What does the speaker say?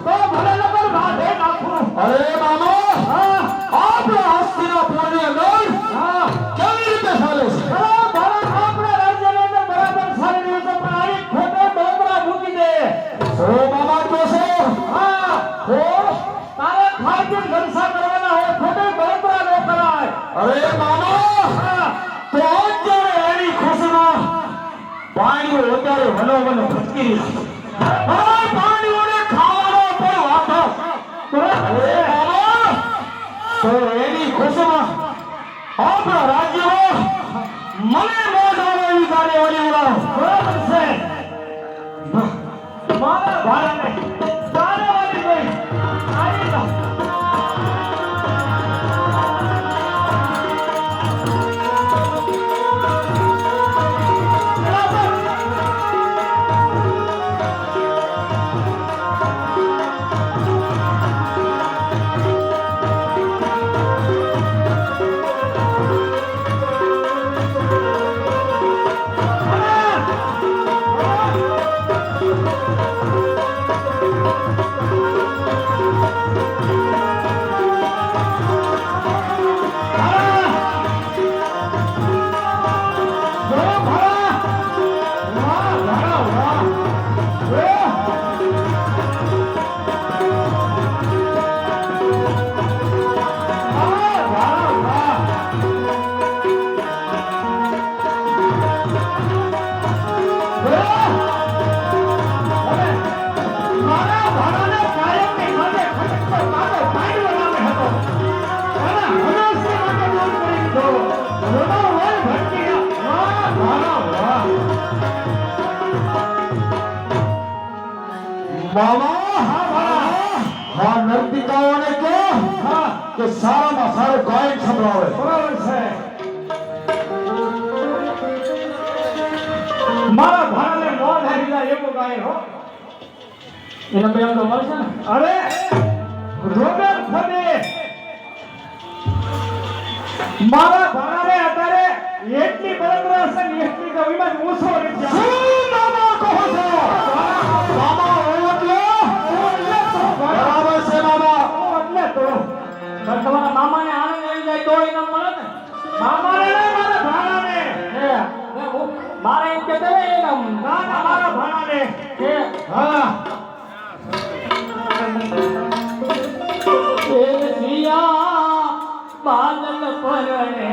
તો ભલે લગન બાંધે નાખું. અરે મામો આપણે હસ્તિનાપુરની અંદર કેવી રીતે ચાલે છે? ભારત આપણા રાજ્યની અંદર બરાબર સારી રીતે પણ આવી ખોટે ડોકરા મૂકી દે. ઓ મામા તો છે હો તારે ખાઈ જલસા કરવાના હોય ખોટે ડોકરા ન કરાય. અરે મામો તો અત્યારે એની ખુશમાં પાણીઓ અત્યારે વનોવન ભટકી પાણીઓને ખાવાનો પણ વાતો. અરે મામો તો એની ખુશમાં આપણા રાજ્યમાં મને મોજ આવે એવી કાર્યવાહી ઉડાવો. બરાબર છે. મારા ભાડાને કાર્યવાહી ગઈ આવી જા. મામા નર્તિકાઓને કહો કે સારામાં સારું ગાયન સંભળાવે. બરાબર છે. મારા ભાડાને મોઢ હારી જાય એવો ગાય હો. એને બે તો મળશે ને. અરે રોગન ફદે મારા ભાડાને અત્યારે એટલી બળતરા છે ને એટલી કે વિમાન મૂછો નથી જાય. શું મામા કહો છો? મામા બરાબર છે મામા. એટલે તો પણ તમારા મામાને આનંદ આવી જાય તો એને મળે ને. મામાને નહીં મારા ભાડાને. મારે એમ કહેતો હોય એમ ના ના મારા ભાડાને. કે હા એ સિયા બાદલ પરણે